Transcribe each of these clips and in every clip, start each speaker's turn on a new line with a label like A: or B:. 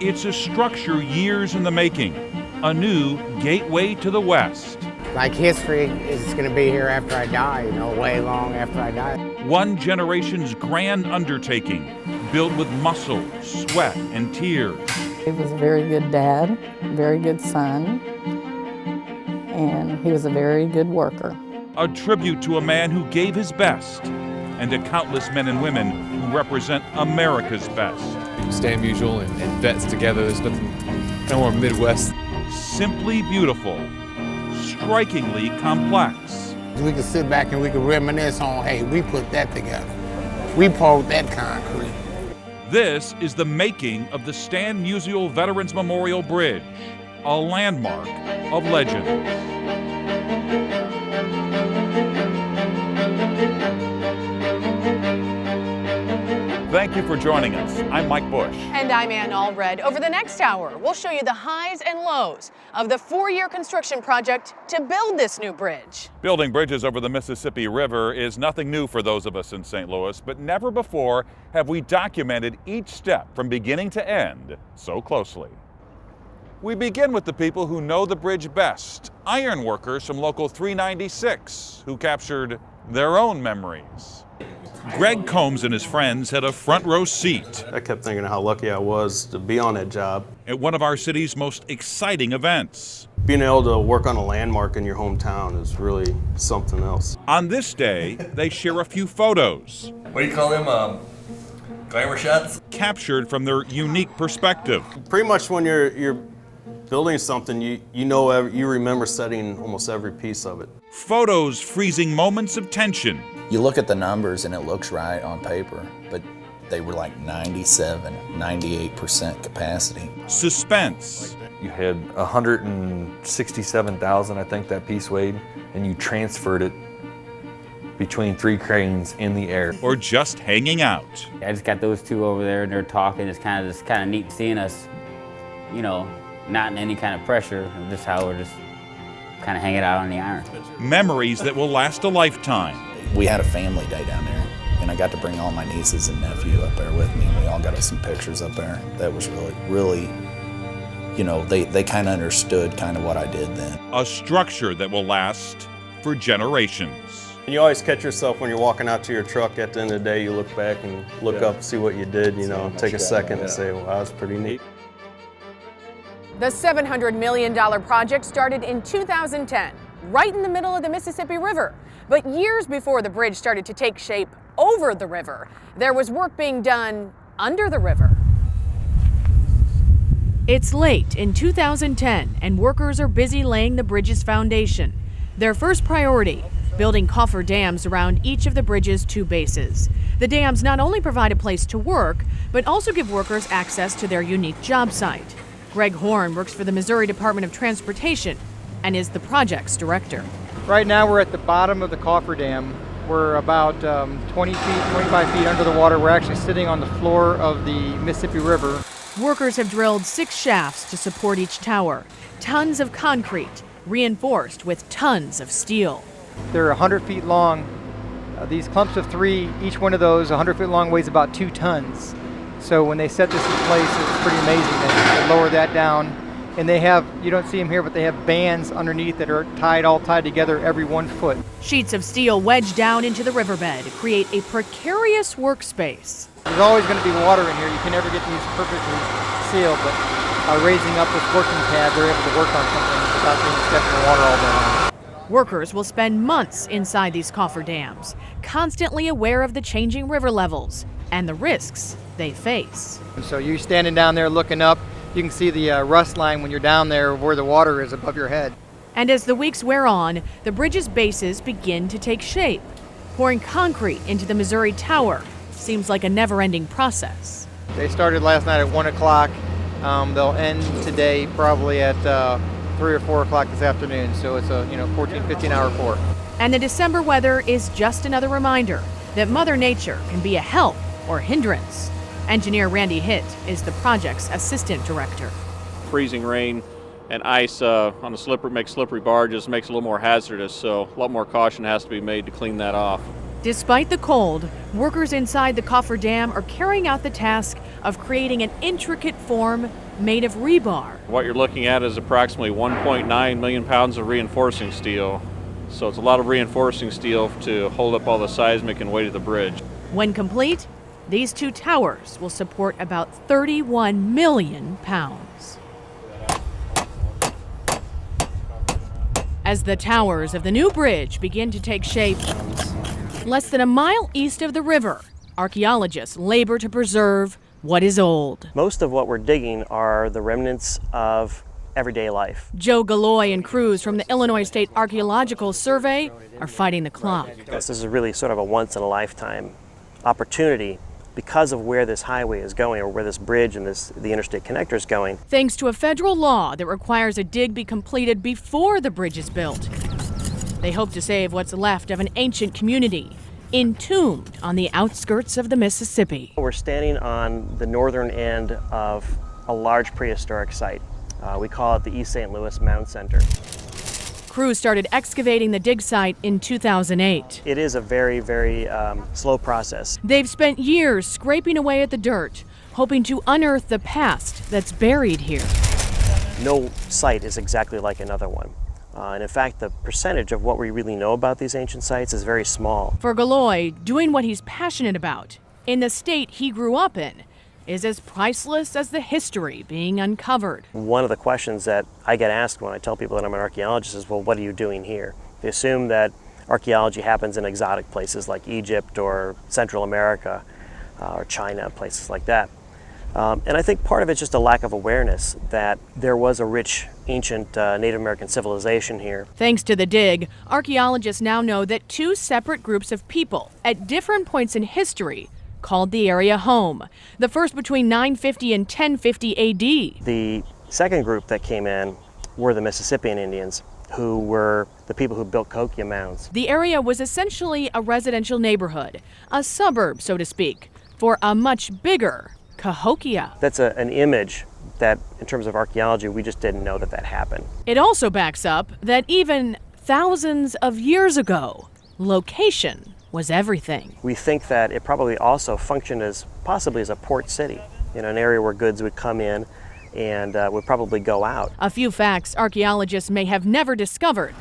A: It's a structure years in the making, a new gateway to the West.
B: Like history is going to be here after I die, way long after I die.
A: One generation's grand undertaking, built with muscle, sweat, and tears.
C: He was a very good dad, very good son, and he was a very good worker.
A: A tribute to a man who gave his best, and to countless men and women who represent America's best.
D: Stan Musial and vets together, there's nothing more Midwest.
A: Simply beautiful, strikingly complex.
B: We could sit back and we could reminisce on, hey, we put that together. We poured that concrete.
A: This is the making of the Stan Musial Veterans Memorial Bridge, a landmark of legend. Thank you for joining us. I'm Mike Bush.
E: And I'm Ann Allred. Over the next hour, we'll show you the highs and lows of the 4-year construction project to build this new bridge.
A: Building bridges over the Mississippi River is nothing new for those of us in St. Louis, but never before have we documented each step from beginning to end so closely. We begin with the people who know the bridge best, iron workers from Local 396, who captured their own memories. Greg Combs and his friends had a front row seat.
F: I kept thinking how lucky I was to be on that job.
A: At one of our city's most exciting events.
F: Being able to work on a landmark in your hometown is really something else.
A: On this day, they share a few photos.
G: What do you call them? Glamour shots?
A: Captured from their unique perspective.
F: Pretty much when you're building something, you remember setting almost every piece of it.
A: Photos freezing moments of tension.
H: You look at the numbers and it looks right on paper, but they were like 97, 98% capacity.
A: Suspense.
G: You had 167,000, I think that piece weighed, and you transferred it between 3 cranes in the air.
A: Or just hanging out.
I: I just got those two over there and they're talking. It's kind of neat seeing us, not in any kind of pressure, just how we're just kind of hanging out on the iron.
A: Memories that will last a lifetime.
H: We had a family day down there, and I got to bring all my nieces and nephew up there with me, and we all got us some pictures up there. That was really, they kind of understood kind of what I did then.
A: A structure that will last for generations.
F: And you always catch yourself when you're walking out to your truck at the end of the day, you look back and look up, see what you did, take a second and say, well, that was pretty neat.
E: The $700 million project started in 2010, right in the middle of the Mississippi River. But years before the bridge started to take shape over the river, there was work being done under the river. It's late in 2010, and workers are busy laying the bridge's foundation. Their first priority, building coffer dams around each of the bridge's 2 bases. The dams not only provide a place to work, but also give workers access to their unique job site. Greg Horn works for the Missouri Department of Transportation and is the project's director.
J: Right now we're at the bottom of the coffer dam. We're about 20 feet, 25 feet under the water. We're actually sitting on the floor of the Mississippi River.
E: Workers have drilled 6 shafts to support each tower. Tons of concrete, reinforced with tons of steel.
J: They're 100 feet long. These clumps of 3, each one of those 100 feet long weighs about 2 tons. So when they set this in place, it's pretty amazing. They lower that down. And they have, you don't see them here, but they have bands underneath that are all tied together every 1 foot.
E: Sheets of steel wedged down into the riverbed create a precarious workspace.
J: There's always going to be water in here. You can never get these perfectly sealed, but by raising up this working pad, they're able to work on something without being stepped in the water all day long.
E: Workers will spend months inside these coffer dams, constantly aware of the changing river levels and the risks they face.
J: And so you're standing down there looking up. You can see the rust line when you're down there where the water is above your head.
E: And as the weeks wear on, the bridge's bases begin to take shape. Pouring concrete into the Missouri Tower seems like a never-ending process.
J: They started last night at 1 o'clock. They'll end today probably at 3 or 4 o'clock this afternoon. So it's a 14, 15-hour pour.
E: And the December weather is just another reminder that Mother Nature can be a help or hindrance. Engineer Randy Hitt is the project's assistant director.
K: Freezing rain and ice on the slippery barges makes it a little more hazardous, so a lot more caution has to be made to clean that off.
E: Despite the cold, workers inside the coffer dam are carrying out the task of creating an intricate form made of rebar.
K: What you're looking at is approximately 1.9 million pounds of reinforcing steel. So it's a lot of reinforcing steel to hold up all the seismic and weight of the bridge.
E: When complete, these two towers will support about 31 million pounds. As the towers of the new bridge begin to take shape, less than a mile east of the river, archaeologists labor to preserve what is old.
L: Most of what we're digging are the remnants of everyday life.
E: Joe Galloy and crews from the Illinois State Archaeological Survey are fighting the clock.
L: This is really sort of a once-in-a-lifetime opportunity because of where this highway is going, or where this bridge and the interstate connector is going.
E: Thanks to a federal law that requires a dig be completed before the bridge is built, they hope to save what's left of an ancient community entombed on the outskirts of the Mississippi.
L: We're standing on the northern end of a large prehistoric site. We call it the East St. Louis Mound Center.
E: Crews started excavating the dig site in 2008.
L: It is a very, very slow process.
E: They've spent years scraping away at the dirt, hoping to unearth the past that's buried here.
L: No site is exactly like another one. And in fact, the percentage of what we really know about these ancient sites is very small.
E: For Galloy, doing what he's passionate about in the state he grew up in is as priceless as the history being uncovered.
L: One of the questions that I get asked when I tell people that I'm an archaeologist is, well, what are you doing here? They assume that archaeology happens in exotic places like Egypt or Central America or China, places like that. And I think part of it's just a lack of awareness that there was a rich, ancient Native American civilization here.
E: Thanks to the dig, archaeologists now know that two separate groups of people at different points in history called the area home. The first between 950 and 1050 AD.
L: The second group that came in were the Mississippian Indians, who were the people who built Cahokia mounds.
E: The area was essentially a residential neighborhood, a suburb, so to speak, for a much bigger Cahokia.
L: That's an image that, in terms of archaeology, we just didn't know that happened.
E: It also backs up that even thousands of years ago, location was everything.
L: We think that it probably also functioned as possibly as a port city, an area where goods would come in and would probably go out.
E: A few facts archaeologists may have never discovered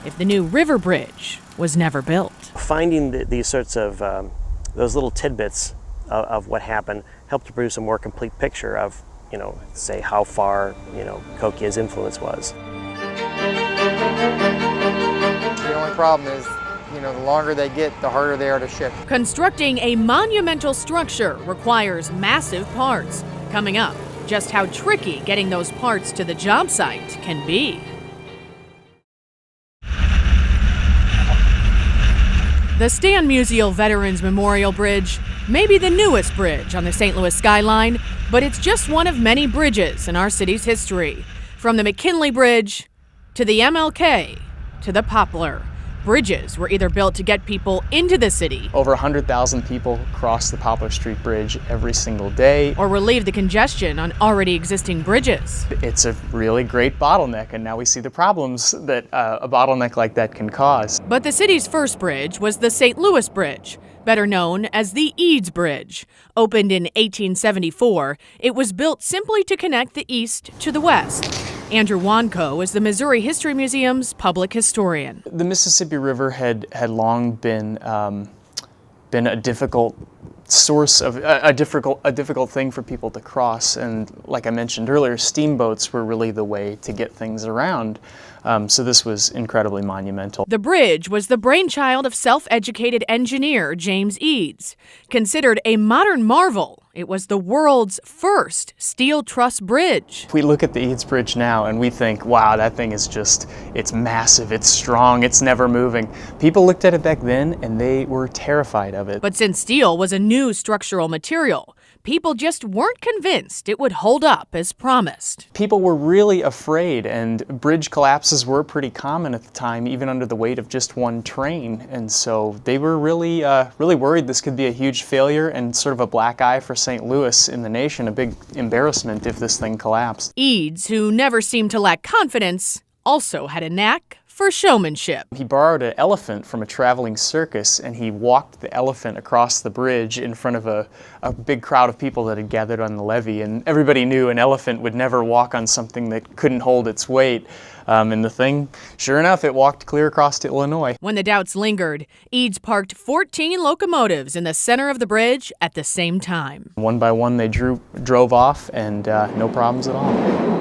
E: if the new river bridge was never built.
L: Finding these sorts of those little tidbits of what happened helped to produce a more complete picture of, say how far, Cahokia's influence was.
J: The only problem is, the longer they get, the harder they are to ship.
E: Constructing a monumental structure requires massive parts. Coming up, just how tricky getting those parts to the job site can be. The Stan Musial Veterans Memorial Bridge may be the newest bridge on the St. Louis skyline, but it's just one of many bridges in our city's history. From the McKinley Bridge to the MLK to the Poplar. Bridges were either built to get people into the city.
M: Over 100,000 people cross the Poplar Street Bridge every single day.
E: Or relieve the congestion on already existing bridges.
M: It's a really great bottleneck, and now we see the problems that a bottleneck like that can cause.
E: But the city's first bridge was the St. Louis Bridge, better known as the Eads Bridge. Opened in 1874, it was built simply to connect the east to the west. Andrew Wanko is the Missouri History Museum's public historian.
M: The Mississippi River had long been a difficult source of a difficult thing for people to cross, and like I mentioned earlier, steamboats were really the way to get things around. So this was incredibly monumental.
E: The bridge was the brainchild of self-educated engineer James Eads. Considered a modern marvel, it was the world's first steel truss bridge.
M: We look at the Eads Bridge now and we think, wow, that thing is it's massive, it's strong, it's never moving. People looked at it back then and they were terrified of it.
E: But since steel was a new structural material, people just weren't convinced it would hold up as promised.
M: People were really afraid, and bridge collapses were pretty common at the time, even under the weight of just one train. And so they were really worried this could be a huge failure and sort of a black eye for St. Louis in the nation, a big embarrassment if this thing collapsed.
E: Eads, who never seemed to lack confidence, also had a knack for showmanship.
M: He borrowed an elephant from a traveling circus, and he walked the elephant across the bridge in front of a big crowd of people that had gathered on the levee. And everybody knew an elephant would never walk on something that couldn't hold its weight. And the thing, sure enough, it walked clear across to Illinois.
E: When the doubts lingered, Eads parked 14 locomotives in the center of the bridge at the same time.
M: One by one, they drove off, and no problems at all.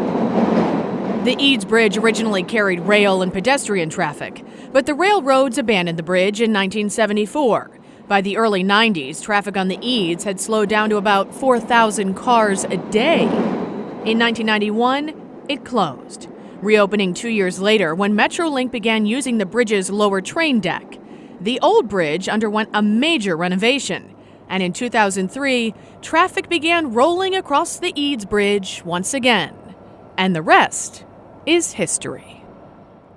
E: The Eads Bridge originally carried rail and pedestrian traffic, but the railroads abandoned the bridge in 1974. By the early 90s, traffic on the Eads had slowed down to about 4,000 cars a day. In 1991, it closed, reopening 2 years later when Metrolink began using the bridge's lower train deck. The old bridge underwent a major renovation, and in 2003, traffic began rolling across the Eads Bridge once again. And the rest is history.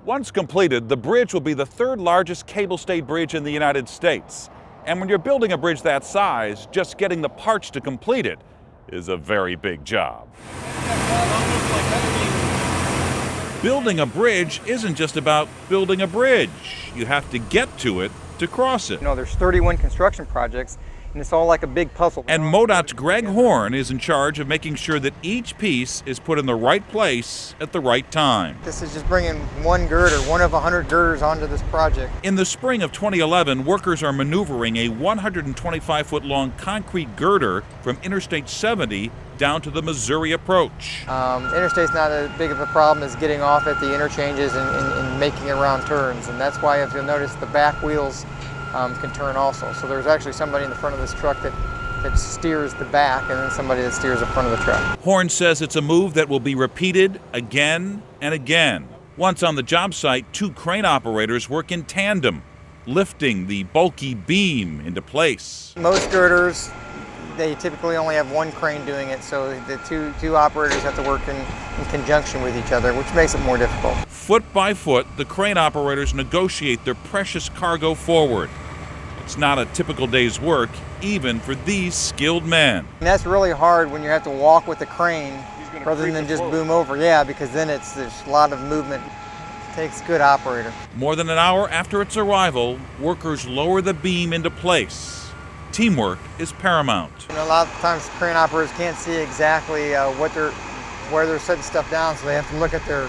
A: Once completed, the bridge will be the third largest cable-stayed bridge in the United States. And when you're building a bridge that size, just getting the parts to complete it is a very big job. Building a bridge isn't just about building a bridge. You have to get to it to cross it.
J: You know, there's 31 construction projects, and it's all like a big puzzle.
A: And MoDOT's Greg Horn is in charge of making sure that each piece is put in the right place at the right time.
J: This is just bringing one girder, one of 100 girders onto this project.
A: In the spring of 2011, workers are maneuvering a 125-foot-long concrete girder from Interstate 70 down to the Missouri approach.
J: Interstate's not as big of a problem as getting off at the interchanges and making around turns, and that's why, if you'll notice, the back wheels can turn also. So there's actually somebody in the front of this truck that steers the back, and then somebody that steers the front of the truck.
A: Horn says it's a move that will be repeated again and again. Once on the job site, 2 crane operators work in tandem, lifting the bulky beam into place.
J: Most girders, they typically only have one crane doing it, so the two operators have to work in conjunction with each other, which makes it more difficult.
A: Foot by foot, the crane operators negotiate their precious cargo forward. It's not a typical day's work, even for these skilled men.
J: And that's really hard when you have to walk with the crane rather than just boom over. Yeah, because then there's a lot of movement. It takes a good operator.
A: More than an hour after its arrival, workers lower the beam into place. Teamwork is paramount.
J: You know, a lot of times crane operators can't see exactly where they're setting stuff down, so they have to look at the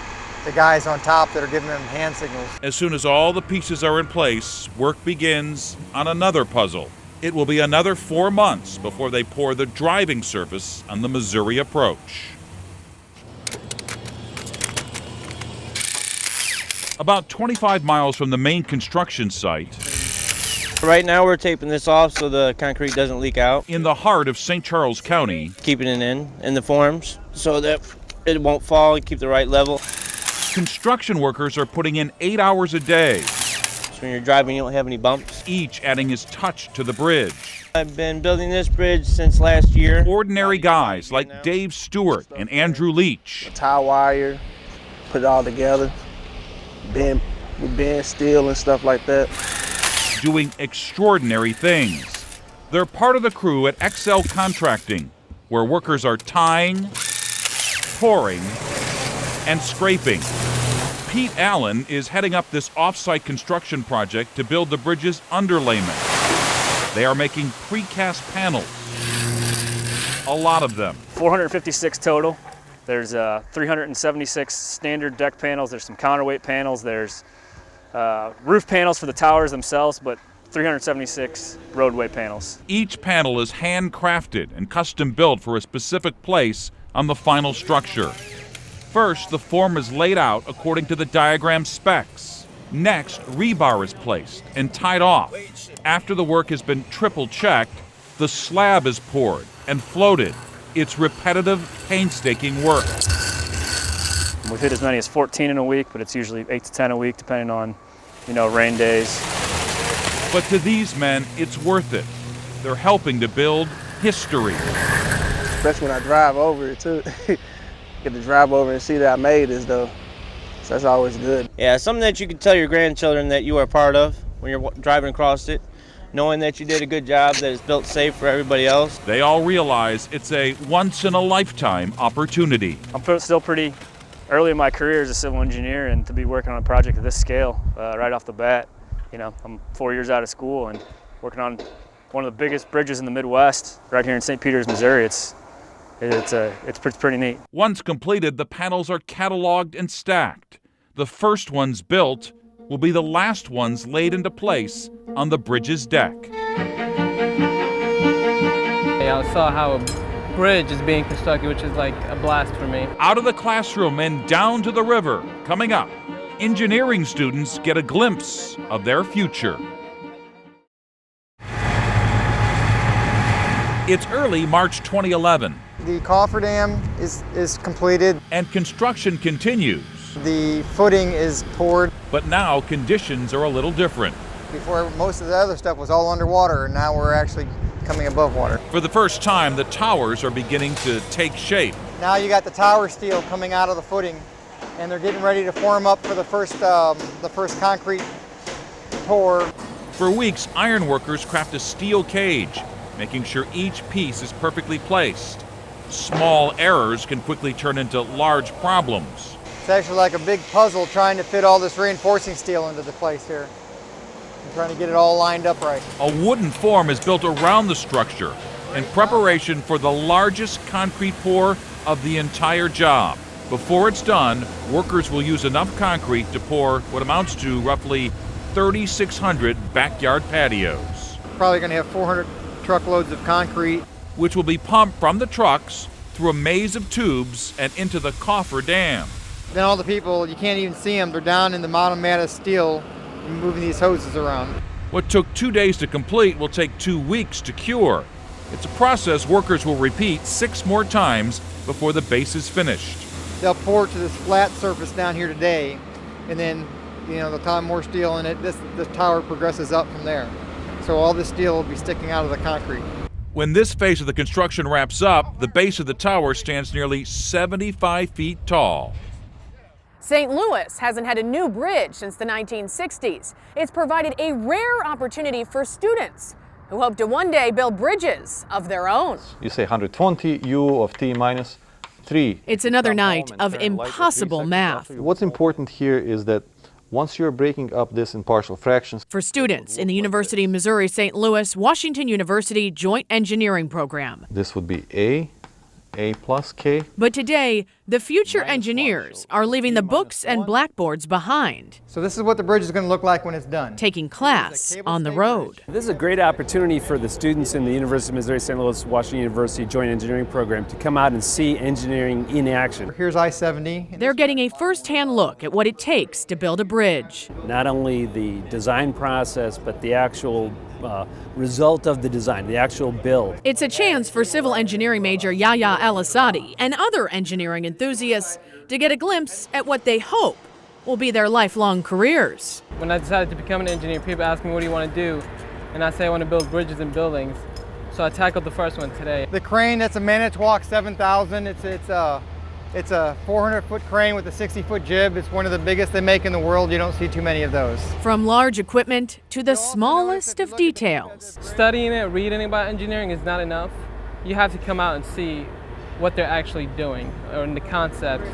J: guys on top that are giving them hand signals.
A: As soon as all the pieces are in place, work begins on another puzzle. It will be another 4 months before they pour the driving surface on the Missouri approach. About 25 miles from the main construction site,
N: right now we're taping this off so the concrete doesn't leak out.
A: In the heart of St. Charles County,
N: keeping it in the forms so that it won't fall and keep the right level.
A: Construction workers are putting in 8 hours a day.
N: So when you're driving, you don't have any bumps.
A: Each adding his touch to the bridge.
N: I've been building this bridge since last year.
A: Ordinary guys like Dave Stewart and Andrew Leach.
O: Tie wire, put it all together, bend steel and stuff like that.
A: Doing extraordinary things. They're part of the crew at XL Contracting, where workers are tying, pouring, and scraping. Pete Allen is heading up this off-site construction project to build the bridge's underlayment. They are making precast panels. A lot of them.
P: 456 total. There's 376 standard deck panels. There's some counterweight panels. There's roof panels for the towers themselves, but 376 roadway panels.
A: Each panel is handcrafted and custom built for a specific place on the final structure. First, the form is laid out according to the diagram specs. Next, rebar is placed and tied off. After the work has been triple checked, the slab is poured and floated. It's repetitive, painstaking work.
P: We've hit as many as 14 in a week, but it's usually 8 to 10 a week, depending on, rain days.
A: But to these men, it's worth it. They're helping to build history.
O: Especially when I drive over it, too. Get to drive over and see that I made this, though. So that's always good.
N: Yeah, something that you can tell your grandchildren that you are part of when you're driving across it, knowing that you did a good job, that it's built safe for everybody else.
A: They all realize it's a once-in-a-lifetime opportunity.
P: I'm still pretty early in my career as a civil engineer, and to be working on a project of this scale right off the bat. You know, I'm 4 years out of school and working on one of the biggest bridges in the Midwest right here in St. Peters, Missouri. It's pretty neat.
A: Once completed, the panels are cataloged and stacked. The first ones built will be the last ones laid into place on the bridge's deck.
Q: I saw how a bridge is being constructed, which is like a blast for me.
A: Out of the classroom and down to the river. Coming up, engineering students get a glimpse of their future. It's early March 2011.
J: The cofferdam is completed.
A: And construction continues.
J: The footing is poured.
A: But now conditions are a little different.
J: Before, most of the other stuff was all underwater, and now we're actually coming above water.
A: For the first time, the towers are beginning to take shape.
J: Now you got the tower steel coming out of the footing, and they're getting ready to form up for the first concrete pour.
A: For weeks, iron workers craft a steel cage, making sure each piece is perfectly placed. Small errors can quickly turn into large problems.
J: It's actually like a big puzzle trying to fit all this reinforcing steel into the place here. I'm trying to get it all lined up right.
A: A wooden form is built around the structure in preparation for the largest concrete pour of the entire job. Before it's done, workers will use enough concrete to pour what amounts to roughly 3,600 backyard patios.
J: Probably going to have 400 truckloads of concrete,
A: which will be pumped from the trucks through a maze of tubes and into the cofferdam.
J: Then all the people, you can't even see them. They're down in the bottom mat of steel moving these hoses around.
A: What took 2 days to complete will take 2 weeks to cure. It's a process workers will repeat 6 more times before the base is finished.
J: They'll pour to this flat surface down here today, and then they'll tie more steel in it. This tower progresses up from there. So all this steel will be sticking out of the concrete.
A: When this phase of the construction wraps up, the base of the tower stands nearly 75 feet tall.
E: St. Louis hasn't had a new bridge since the 1960s. It's provided a rare opportunity for students who hope to one day build bridges of their own.
R: You say 120 U of T minus 3.
E: It's another night of impossible math.
R: What's important here is that once you're breaking up this in partial fractions.
E: For students in the University of Missouri St. Louis Washington University Joint Engineering Program.
R: This would be A plus K.
E: But today, the future engineers are leaving the books and blackboards behind.
J: So this is what the bridge is going to look like when it's done.
E: Taking class on the road.
S: This is a great opportunity for the students in the University of Missouri St. Louis Washington University Joint Engineering Program to come out and see engineering in action.
J: Here's I-70.
E: They're getting a first-hand look at what it takes to build a bridge.
S: Not only the design process, but the actual result of the design, the actual build.
E: It's a chance for civil engineering major Yahya Al-Assadi and other engineering enthusiasts to get a glimpse at what they hope will be their lifelong careers.
Q: When I decided to become an engineer, people ask me, what do you want to do? And I say I want to build bridges and buildings. So I tackled the first one today.
J: The crane, that's a Manitowoc 7000. It's a 400-foot crane with a 60-foot jib. It's one of the biggest they make in the world. You don't see too many of those.
E: From large equipment to the smallest of details.
Q: Studying it, reading about engineering is not enough. You have to come out and see what they're actually doing, or in the concepts.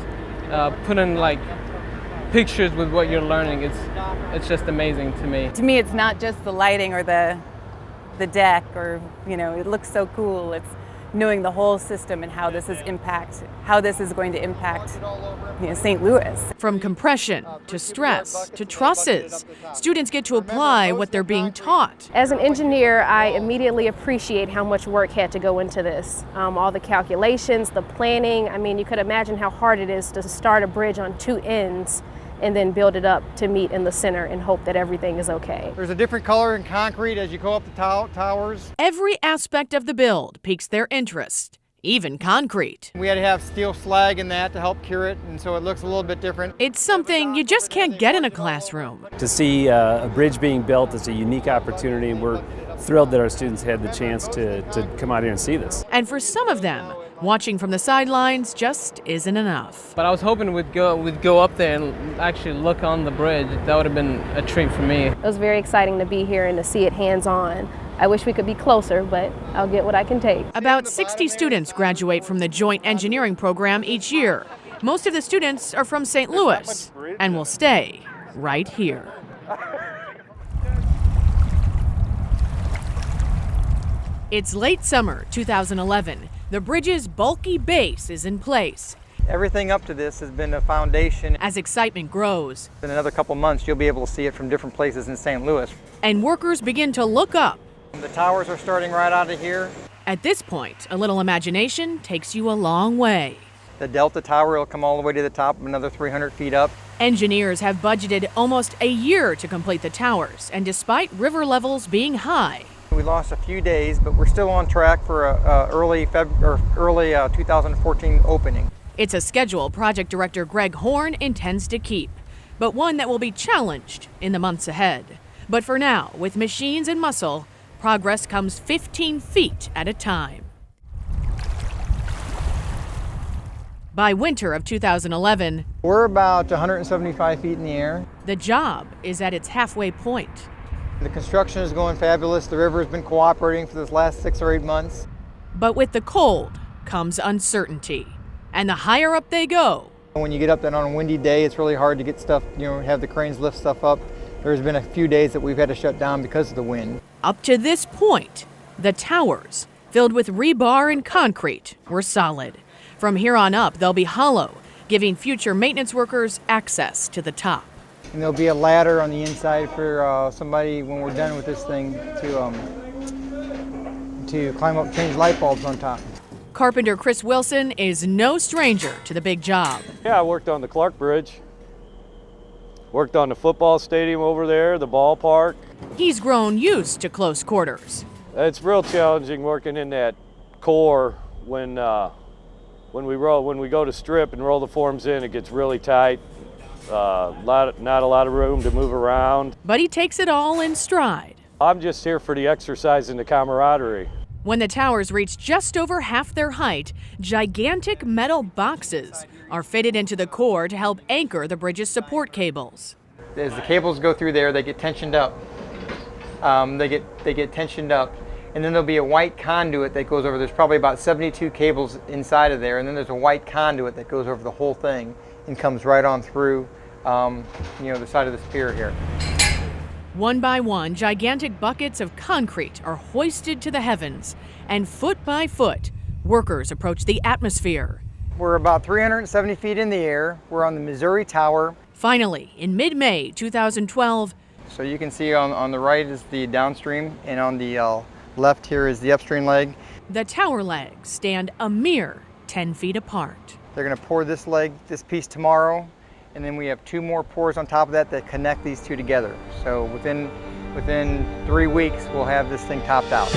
Q: Put in like pictures with what you're learning. It's just amazing to me.
T: To me, it's not just the lighting or the deck, or it looks so cool. It's knowing the whole system and how this is going to impact St. Louis.
E: From compression to stress to trusses, students get to apply what they're being taught.
U: As an engineer, I immediately appreciate how much work had to go into this. All the calculations, the planning. I mean, you could imagine how hard it is to start a bridge on 2 ends and then build it up to meet in the center and hope that everything is okay.
J: There's a different color in concrete as you go up the towers.
E: Every aspect of the build piques their interest, even concrete.
J: We had to have steel slag in that to help cure it, and so it looks a little bit different.
E: It's something you just can't get in a classroom.
S: To see a bridge being built is a unique opportunity, and we're thrilled that our students had the chance to come out here and see this.
E: And for some of them, watching from the sidelines just isn't enough.
Q: But I was hoping we'd go up there and actually look on the bridge. That would have been a treat for me.
U: It was very exciting to be here and to see it hands-on. I wish we could be closer, but I'll get what I can take.
E: About 60 students graduate from the Joint Engineering Program each year. Most of the students are from St. Louis and will stay right here. It's late summer 2011. The bridge's bulky base is in place.
J: Everything up to this has been a foundation.
E: As excitement grows,
J: In another couple months, you'll be able to see it from different places in St. Louis.
E: and workers begin to look up.
J: The towers are starting right out of here.
E: At this point, a little imagination takes you a long way.
J: The Delta Tower will come all the way to the top, another 300 feet up.
E: Engineers have budgeted almost a year to complete the towers, and despite river levels being high,
J: We lost a few days, but we're still on track for a early 2014 opening.
E: it's a schedule Project Director Greg Horn intends to keep, but one that will be challenged in the months ahead. But for now, with machines and muscle, progress comes 15 feet at a time. By winter of 2011,
J: We're about 175 feet in the air.
E: the job is at its halfway point.
J: The construction is going fabulous. The river has been cooperating for this last 6 or 8 months.
E: But with the cold comes uncertainty. And the higher up they go,
J: When you get up there on a windy day, it's really hard to get stuff, have the cranes lift stuff up. There's been a few days that we've had to shut down because of the wind.
E: up to this point, the towers, filled with rebar and concrete, were solid. From here on up, they'll be hollow, giving future maintenance workers access to the top.
J: And there'll be a ladder on the inside for somebody, when we're done with this thing, to climb up, change light bulbs on top.
E: Carpenter Chris Wilson is no stranger to the big job.
C: Yeah, I worked on the Clark Bridge. Worked on the football stadium over there, the ballpark.
E: He's grown used to close quarters.
C: It's real challenging working in that core when we go to strip and roll the forms in. It gets really tight. Not a lot of room to move around.
E: But he takes it all in stride.
C: I'm just here for the exercise and the camaraderie.
E: When the towers reach just over half their height, gigantic metal boxes are fitted into the core to help anchor the bridge's support cables.
J: As the cables go through there, they get tensioned up. They get tensioned up, and then there'll be a white conduit that goes over. There's probably about 72 cables inside of there, and then there's a white conduit that goes over the whole thing and comes right on through, the side of the pier here.
E: One by one, gigantic buckets of concrete are hoisted to the heavens, and foot by foot, workers approach the atmosphere.
J: We're about 370 feet in the air. We're on the Missouri Tower.
E: Finally, in mid-May 2012,
J: so you can see on the right is the downstream, and on the left here is the upstream leg.
E: the tower legs stand a mere 10 feet apart.
J: They're going to pour this piece tomorrow, and then we have 2 more pours on top of that connect these 2 together. So within 3 weeks, we'll have this thing topped out.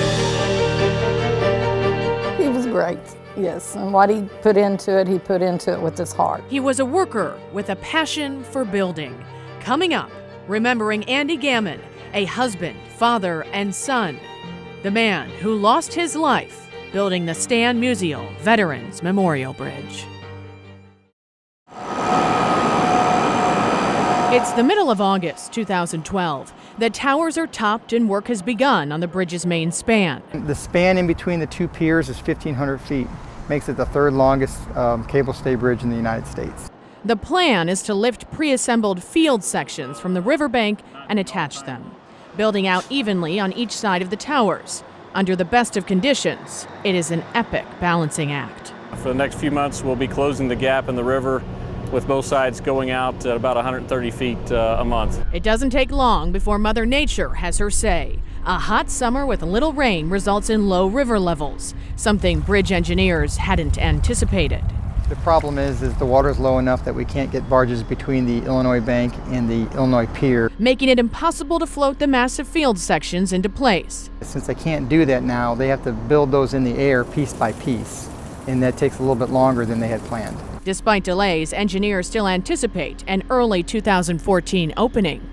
V: He was great, yes, and what he put into it with his heart.
E: He was a worker with a passion for building. Coming up, remembering Andy Gammon, a husband, father, and son. The man who lost his life building the Stan Musial Veterans Memorial Bridge. It's the middle of August 2012. The towers are topped and work has begun on the bridge's main span.
J: The span in between the 2 piers is 1,500 feet. Makes it the 3rd longest cable stay bridge in the United States.
E: The plan is to lift pre-assembled field sections from the riverbank and attach them, building out evenly on each side of the towers. Under the best of conditions, it is an epic balancing act.
K: For the next few months, we'll be closing the gap in the river with both sides going out at about 130 feet a month.
E: It doesn't take long before Mother Nature has her say. A hot summer with little rain results in low river levels, something bridge engineers hadn't anticipated.
J: The problem is the water's low enough that we can't get barges between the Illinois bank and the Illinois pier,
E: making it impossible to float the massive field sections into place.
J: Since they can't do that now, they have to build those in the air piece by piece, and that takes a little bit longer than they had planned.
E: Despite delays, engineers still anticipate an early 2014 opening.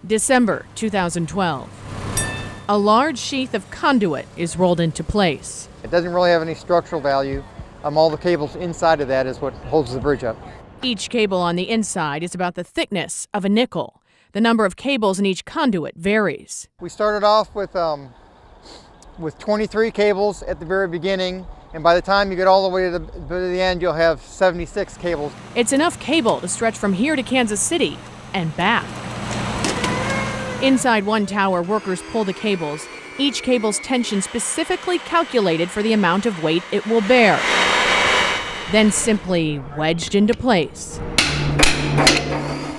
E: December 2012. A large sheath of conduit is rolled into place.
J: It doesn't really have any structural value. All the cables inside of that is what holds the bridge up.
E: Each cable on the inside is about the thickness of a nickel. The number of cables in each conduit varies.
J: We started off with 23 cables at the very beginning, And by the time you get all the way to the end, you'll have 76 cables.
E: It's enough cable to stretch from here to Kansas City and back. Inside one tower, workers pull the cables, each cable's tension specifically calculated for the amount of weight it will bear, then simply wedged into place,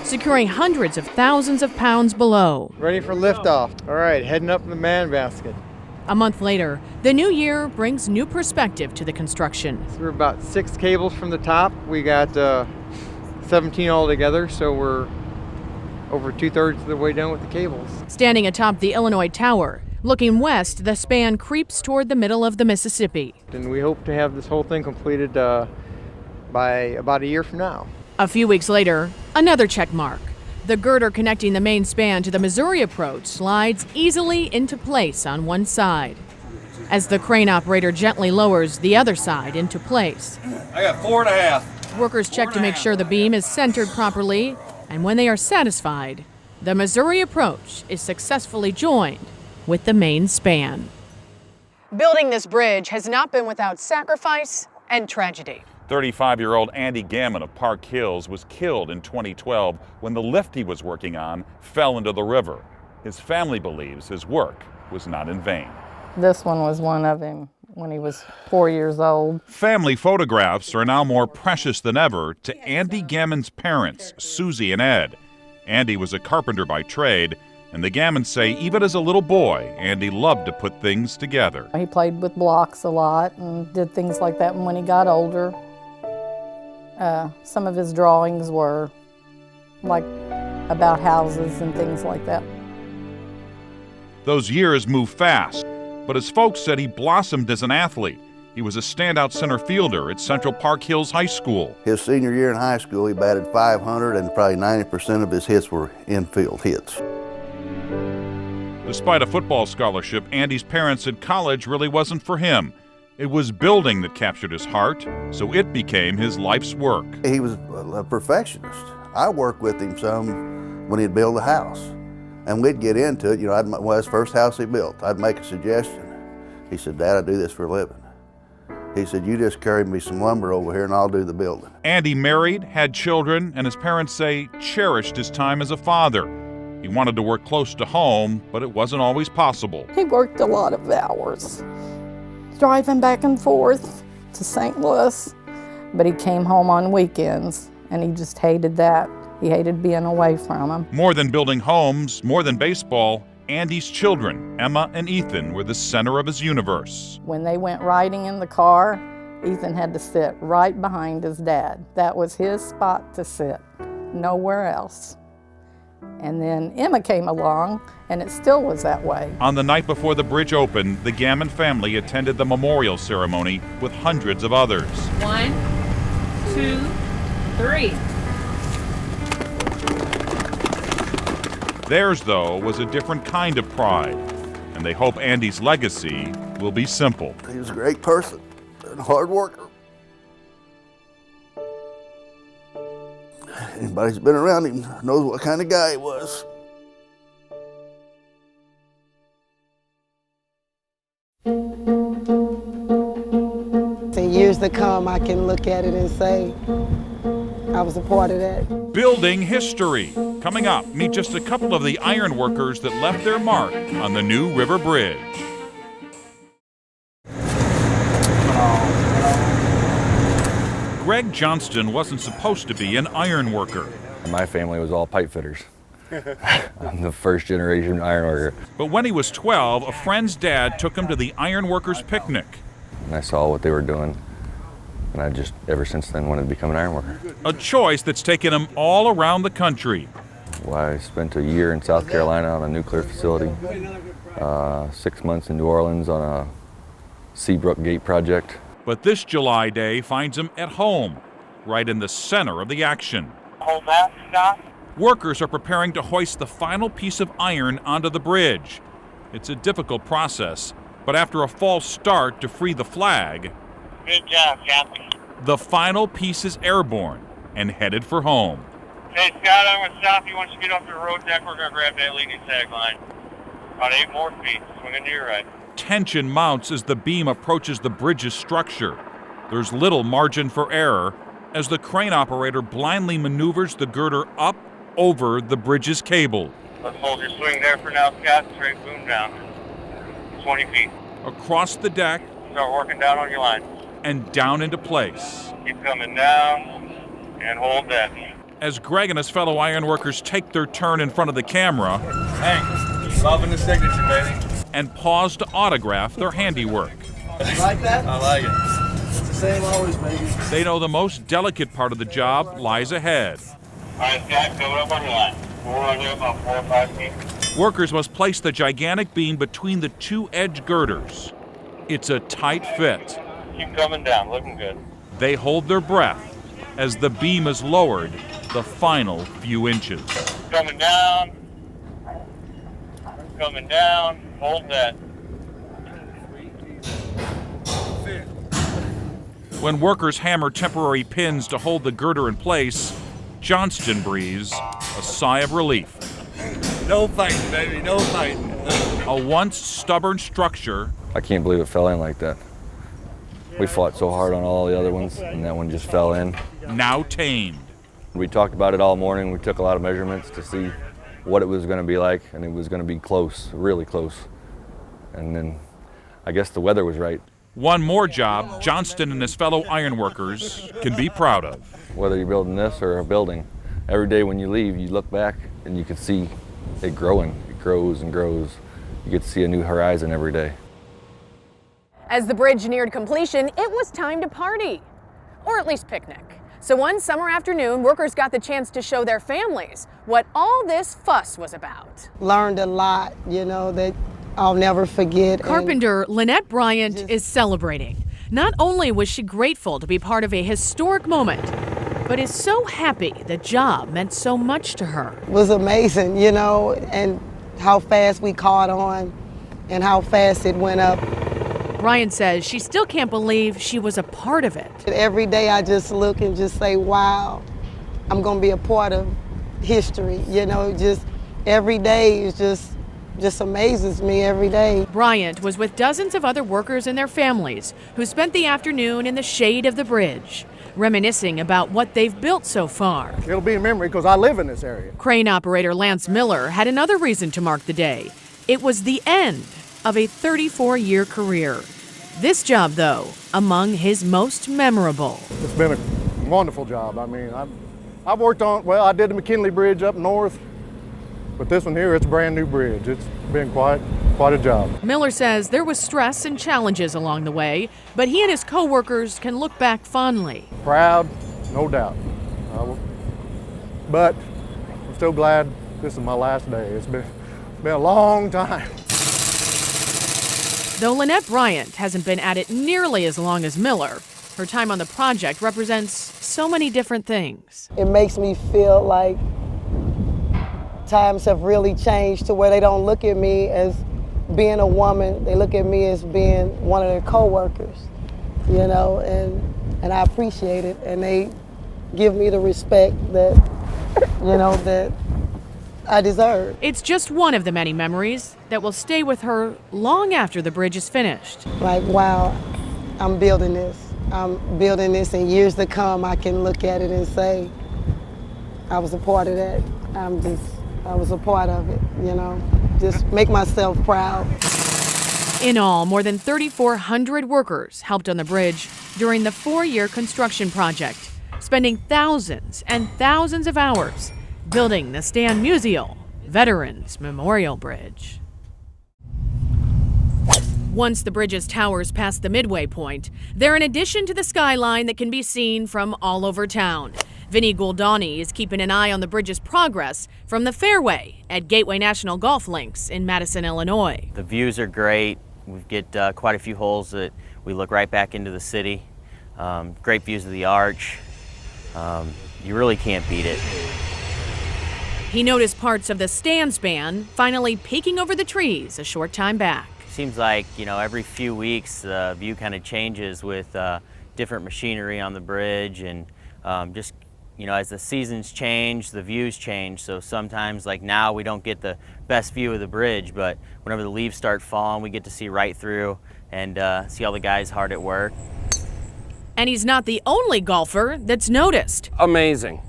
E: securing hundreds of thousands of pounds below.
J: Ready for liftoff. All right, heading up in the man basket.
E: A month later, the new year brings new perspective to the construction.
J: So we're about 6 cables from the top. We got 17 altogether, so we're over 2/3 of the way down with the cables.
E: Standing atop the Illinois Tower, looking west, the span creeps toward the middle of the Mississippi.
J: And we hope to have this whole thing completed by about a year from now.
E: A few weeks later, another check mark. The girder connecting the main span to the Missouri approach slides easily into place on one side, as the crane operator gently lowers the other side into place.
B: I got 4.5.
E: Workers check to make sure the beam is centered properly, and when they are satisfied, the Missouri approach is successfully joined with the main span. Building this bridge has not been without sacrifice and tragedy.
A: 35-year-old Andy Gammon of Park Hills was killed in 2012 when the lift he was working on fell into the river. His family believes his work was not in vain.
V: This one was one of him when he was 4 years old.
A: Family photographs are now more precious than ever to Andy Gammon's parents, Susie and Ed. Andy was a carpenter by trade, and the Gammons say even as a little boy, Andy loved to put things together.
V: He played with blocks a lot and did things like that. And when he got older, some of his drawings were like about houses and things like that.
A: Those years moved fast, but his folks said he blossomed as an athlete. He was a standout center fielder at Central Park Hills High School.
D: His senior year in high school, he batted .500, and probably 90% of his hits were infield hits.
A: Despite a football scholarship, Andy's parents said college really wasn't for him. It was building that captured his heart, so it became his life's work.
D: He was a perfectionist. I worked with him some when he'd build a house, and we'd get into it. You know, well, his first house he built, I'd make a suggestion. He said, "Dad, I do this for a living." He said, "You just carry me some lumber over here and I'll do the building."
A: Andy married, had children, and his parents say cherished his time as a father. He wanted to work close to home, but it wasn't always possible.
V: He worked a lot of hours, driving back and forth to St. Louis, but he came home on weekends, and he just hated that. He hated being away from them.
A: More than building homes, more than baseball, Andy's children, Emma and Ethan, were the center of his universe.
V: When they went riding in the car, Ethan had to sit right behind his dad. That was his spot to sit, nowhere else. And then Emma came along, and it still was that way.
A: On the night before the bridge opened, the Gammon family attended the memorial ceremony with hundreds of others.
E: 1, 2, 3.
A: Theirs, though, was a different kind of pride, and they hope Andy's legacy will be simple.
D: He was a great person and a hard worker. Anybody who's been around him knows what kind of guy he was.
W: In years to come, I can look at it and say, I was a part of that.
A: Building history. Coming up, meet just a couple of the iron workers that left their mark on the New River Bridge. Greg Johnston wasn't supposed to be an iron worker.
G: My family was all pipe fitters. I'm the first generation iron worker.
A: But when he was 12, a friend's dad took him to the iron workers picnic.
G: And I saw what they were doing, and I just, ever since then, wanted to become an iron worker.
A: A choice that's taken him all around the country.
G: Well, I spent a year in South Carolina on a nuclear facility, 6 months in New Orleans on a Seabrook Gate project.
A: But this July day finds him at home, right in the center of the action.
X: Hold that, Scott.
A: Workers are preparing to hoist the final piece of iron onto the bridge. It's a difficult process, but after a false start to free the flag,
X: good job, Captain.
A: The final piece is airborne and headed for home.
X: Hey, Scott, I'm going to stop you once you get off your road deck. We're going to grab that leading tag line. About 8 more feet. Swing into your right.
A: Tension mounts as the beam approaches the bridge's structure. There's little margin for error as the crane operator blindly maneuvers the girder up over the bridge's cable.
X: Let's hold your swing there for now, Scott. Straight boom down. 20 feet.
A: Across the deck.
X: Start working down on your line.
A: And down into place.
X: Keep coming down and hold that.
A: As Greg and his fellow ironworkers take their turn in front of the camera.
B: Hank, loving the signature, baby.
A: And pause to autograph their handiwork.
B: You like that? I like it. It's the same always, baby.
A: They know the most delicate part of the job lies ahead.
X: All right, Scott, coming up on your line. We're on there about 4 or 5 feet.
A: Workers must place the gigantic beam between the two edge girders. It's a tight fit.
X: Keep coming down, looking good.
A: They hold their breath as the beam is lowered the final few inches.
X: Coming down. Coming down. Hold that.
A: When workers hammer temporary pins to hold the girder in place, Johnston breathes a sigh of relief.
B: No fighting, baby, no fighting.
A: A once stubborn structure.
G: I can't believe it fell in like that. We fought so hard on all the other ones, and that one just fell in.
A: Now tamed.
G: We talked about it all morning. We took a lot of measurements to see what it was going to be like, and it was going to be close, really close. And then I guess the weather was right.
A: One more job Johnston and his fellow ironworkers can be proud of.
G: Whether you're building this or a building, every day when you leave, you look back and you can see it growing. It grows and grows. You get to see a new horizon every day.
E: As the bridge neared completion, it was time to party, or at least picnic. So one summer afternoon, workers got the chance to show their families what all this fuss was about.
W: Learned a lot, you know, that I'll never forget.
E: Carpenter Lynette Bryant is celebrating. Not only was she grateful to be part of a historic moment, but is so happy the job meant so much to her.
W: It was amazing, you know, and how fast we caught on and how fast it went up.
E: Bryant says she still can't believe she was a part of it.
W: Every day I just look and just say, wow, I'm going to be a part of history. You know, just every day is just amazes me every day.
E: Bryant was with dozens of other workers and their families who spent the afternoon in the shade of the bridge, reminiscing about what they've built so far.
F: It'll be a memory because I live in this area.
E: Crane operator Lance Miller had another reason to mark the day. It was the end of a 34-year career. This job, though, among his most memorable.
F: It's been a wonderful job. I mean, I've worked on, well, I did the McKinley Bridge up north, but this one here, it's a brand new bridge. It's been quite a job.
E: Miller says there was stress and challenges along the way, but he and his co-workers can look back fondly.
F: Proud, no doubt. But I'm still glad this is my last day. It's been a long time.
E: Though Lynette Bryant hasn't been at it nearly as long as Miller, her time on the project represents so many different things.
W: It makes me feel like times have really changed to where they don't look at me as being a woman. They look at me as being one of their co-workers, you know, and I appreciate it. And they give me the respect that, you know, that I deserve.
E: It's just one of the many memories that will stay with her long after the bridge is finished.
W: Like, wow, I'm building this. I'm building this, in years to come, I can look at it and say, I was a part of that. I was a part of it, you know. Just make myself proud.
E: In all, more than 3,400 workers helped on the bridge during the 4-year construction project, spending thousands and thousands of hours building the Stan Musial Veterans Memorial Bridge. Once the bridge's towers pass the midway point, they're an addition to the skyline that can be seen from all over town. Vinny Guldani is keeping an eye on the bridge's progress from the fairway at Gateway National Golf Links in Madison, Illinois.
H: The views are great. We get quite a few holes that we look right back into the city. Great views of the arch. You really can't beat it.
E: He noticed parts of the stand span finally peeking over the trees a short time back.
H: Seems like, you know, every few weeks the view kind of changes with different machinery on the bridge and just you know, as the seasons change, the views change. So sometimes, like now, we don't get the best view of the bridge, but whenever the leaves start falling, we get to see right through and see all the guys hard at work.
E: And he's not the only golfer that's noticed.
I: Amazing.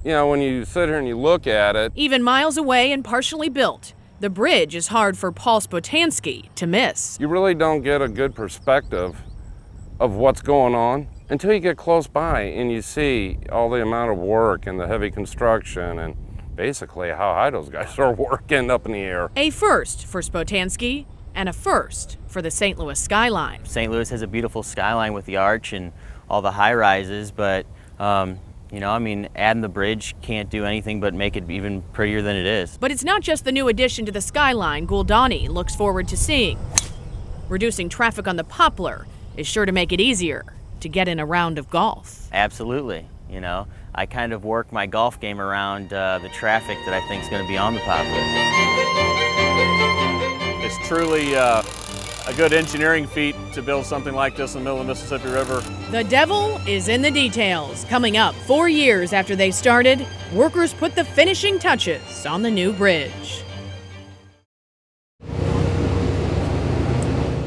I: You know, when you sit here and you look at it.
E: Even miles away and partially built, the bridge is hard for Paul Spotansky to miss.
I: You really don't get a good perspective of what's going on until you get close by and you see all the amount of work and the heavy construction and basically how high those guys are working up in the air.
E: A first for Spotansky and a first for the St. Louis skyline.
H: St. Louis has a beautiful skyline with the arch and all the high rises, but you know, I mean, adding the bridge can't do anything but make it even prettier than it is.
E: But it's not just the new addition to the skyline Guldani looks forward to seeing. Reducing traffic on the Poplar is sure to make it easier to get in a round of golf.
H: Absolutely. You know, I kind of work my golf game around the traffic that I think is going to be on the Poplar.
K: It's truly a good engineering feat to build something like this in the middle of the Mississippi River.
E: The devil is in the details. Coming up 4 years after they started, workers put the finishing touches on the new bridge.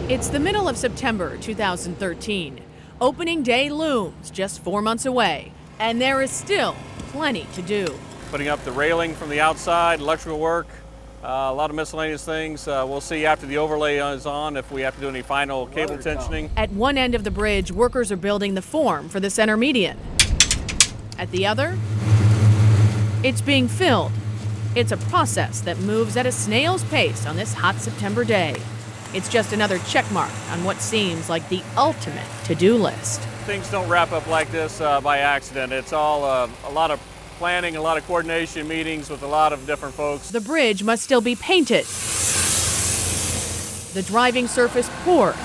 E: It's the middle of September 2013. Opening day looms just 4 months away, and there is still plenty to do.
K: Putting up the railing from the outside, electrical work, a lot of miscellaneous things. We'll see after the overlay is on if we have to do any final cable tensioning.
E: At one end of the bridge, workers are building the form for the center median. At the other, it's being filled. It's a process that moves at a snail's pace on this hot September day. It's just another check mark on what seems like the ultimate to-do list.
K: Things don't wrap up like this by accident. It's all a lot of planning, a lot of coordination, meetings with a lot of different folks.
E: The bridge must still be painted, the driving surface poured.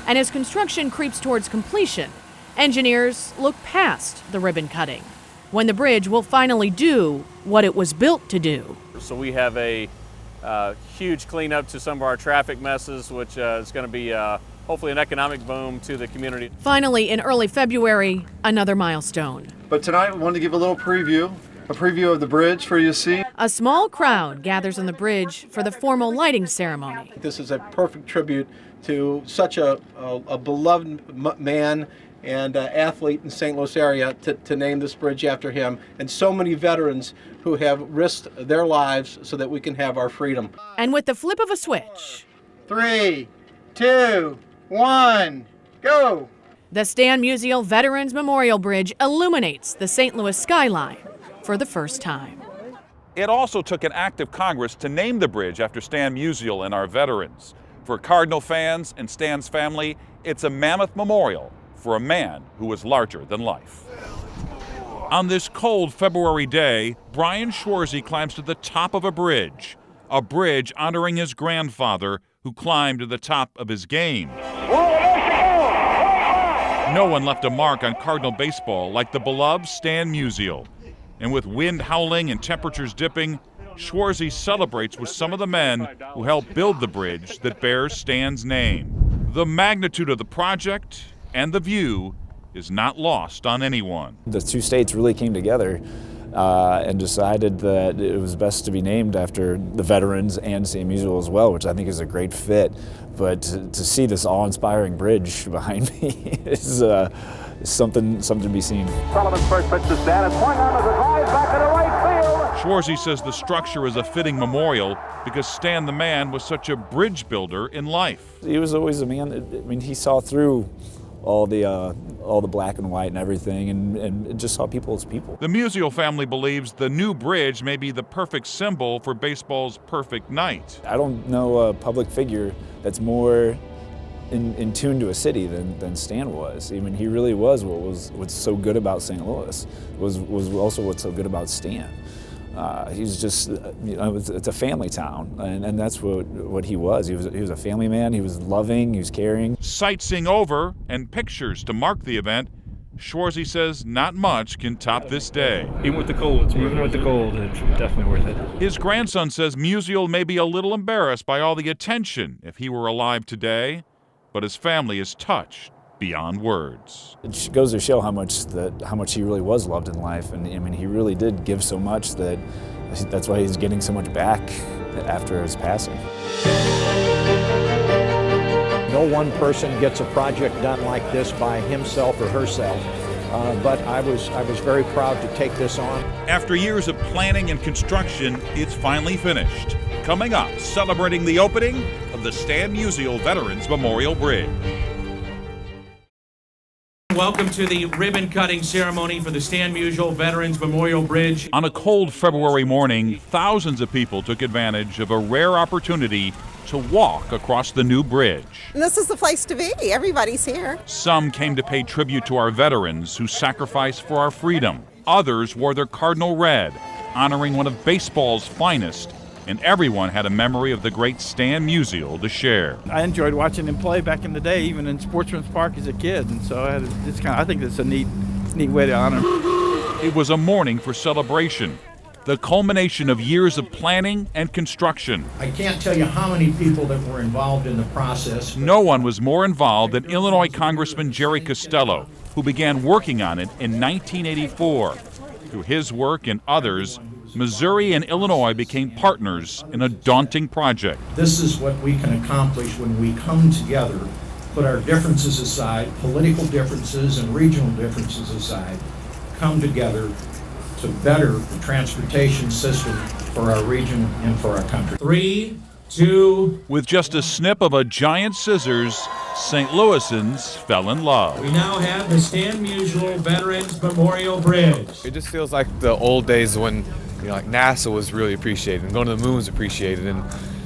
E: And as construction creeps towards completion, engineers look past the ribbon cutting, when the bridge will finally do what it was built to do.
K: So we have a huge cleanup to some of our traffic messes, which is going to be hopefully an economic boom to the community.
E: Finally, in early February, another milestone.
L: But tonight, we wanted to give a little preview of the bridge for you to see.
E: A small crowd gathers on the bridge for the formal lighting ceremony.
M: This is a perfect tribute to such a beloved man and athlete in the St. Louis area to name this bridge after him, and so many veterans who have risked their lives so that we can have our freedom.
E: And with the flip of a switch,
M: 3, 2, 1, go!
E: The Stan Musial Veterans Memorial Bridge illuminates the St. Louis skyline for the first time.
A: It also took an act of Congress to name the bridge after Stan Musial and our veterans. For Cardinal fans and Stan's family, it's a mammoth memorial for a man who was larger than life. On this cold February day, Brian Schwarzy climbs to the top of a bridge honoring his grandfather who climbed to the top of his game. No one left a mark on Cardinal baseball like the beloved Stan Musial. And with wind howling and temperatures dipping, Schwarzy celebrates with some of the men who helped build the bridge that bears Stan's name. The magnitude of the project and the view is not lost on anyone.
O: The two states really came together and decided that it was best to be named after the veterans and St. Musial as well, which I think is a great fit. But to see this awe-inspiring bridge behind me is something to be seen.
Y: Sullivan's first pitch to Stan is swung on as a drive back into right field.
A: Schwarzy says the structure is a fitting memorial because Stan the man was such a bridge builder in life.
O: He was always a man. I mean, he saw through all the black and white and everything, and just saw people as people.
A: The Musial family believes the new bridge may be the perfect symbol for baseball's perfect night.
O: I don't know a public figure that's more in tune to a city than Stan was. I mean, he really was what's so good about St. Louis, was also what's so good about Stan. He's just, you know, it's a family town, and that's what he was. He was a family man. He was loving. He was caring.
A: Sightseeing over and pictures to mark the event, Schwarzy says not much can top this day.
Z: Even with the cold, it's definitely worth it.
A: His grandson says Musial may be a little embarrassed by all the attention if he were alive today, but his family is touched beyond words.
O: It goes to show how much he really was loved in life, and I mean, he really did give so much that's why he's getting so much back after his passing.
N: No one person gets a project done like this by himself or herself, but I was very proud to take this on.
A: After years of planning and construction, it's finally finished. Coming up, celebrating the opening of the Stan Musial Veterans Memorial Bridge.
P: Welcome to the ribbon-cutting ceremony for the Stan Musial Veterans Memorial Bridge.
A: On a cold February morning, thousands of people took advantage of a rare opportunity to walk across the new bridge.
Q: And this is the place to be. Everybody's here.
A: Some came to pay tribute to our veterans who sacrificed for our freedom. Others wore their cardinal red, honoring one of baseball's finest. And everyone had a memory of the great Stan Musial to share.
R: I enjoyed watching him play back in the day, even in Sportsman's Park as a kid, and so I think it's a neat way to honor him.
A: It was a morning for celebration, the culmination of years of planning and construction.
N: I can't tell you how many people that were involved in the process.
A: No one was more involved than Illinois Congressman Jerry Costello, who began working on it in 1984. Through his work and others, Missouri and Illinois became partners in a daunting project.
N: This is what we can accomplish when we come together, put our differences aside, political differences and regional differences aside, come together to better the transportation system for our region and for our country.
P: 3, 2.
A: With just a snip of a giant scissors, St. Louisans fell in love.
P: We now have the Stan Musial Veterans Memorial Bridge.
S: It just feels like the old days when like NASA was really appreciated and going to the moon was appreciated, and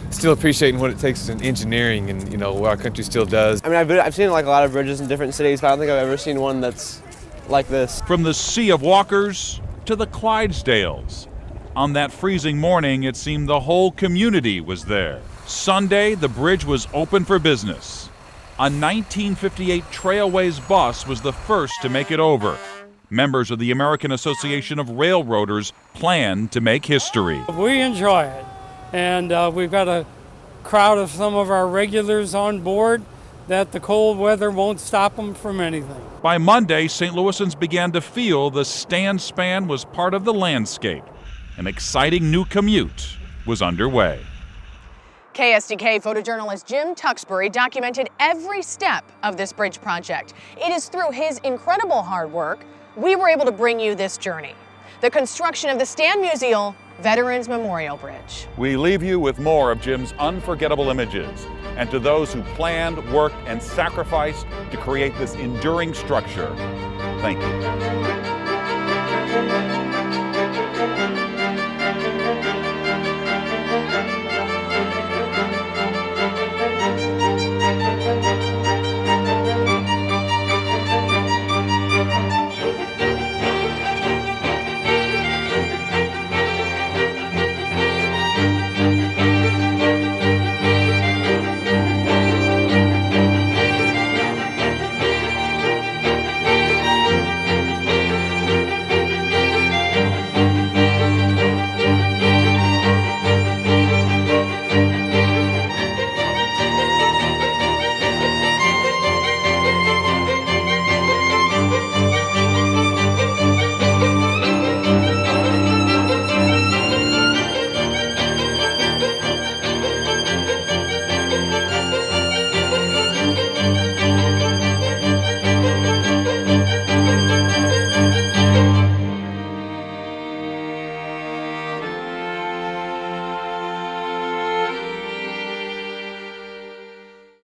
S: still appreciating what it takes in engineering and what our country still does.
B: I mean, I've seen like a lot of bridges in different cities, but I don't think I've ever seen one that's like this.
A: From the sea of walkers to the Clydesdales. On that freezing morning, it seemed the whole community was there. Sunday, the bridge was open for business. A 1958 Trailways bus was the first to make it over. Members of the American Association of Railroaders planned to make history.
T: We enjoy it, and we've got a crowd of some of our regulars on board that the cold weather won't stop them from anything.
A: By Monday, St. Louisans began to feel the Stan span was part of the landscape. An exciting new commute was underway.
E: KSDK photojournalist Jim Tuxbury documented every step of this bridge project. It is through his incredible hard work we were able to bring you this journey, the construction of the Stan Musial Veterans Memorial Bridge.
A: We leave you with more of Jim's unforgettable images, and to those who planned, worked, and sacrificed to create this enduring structure, thank you.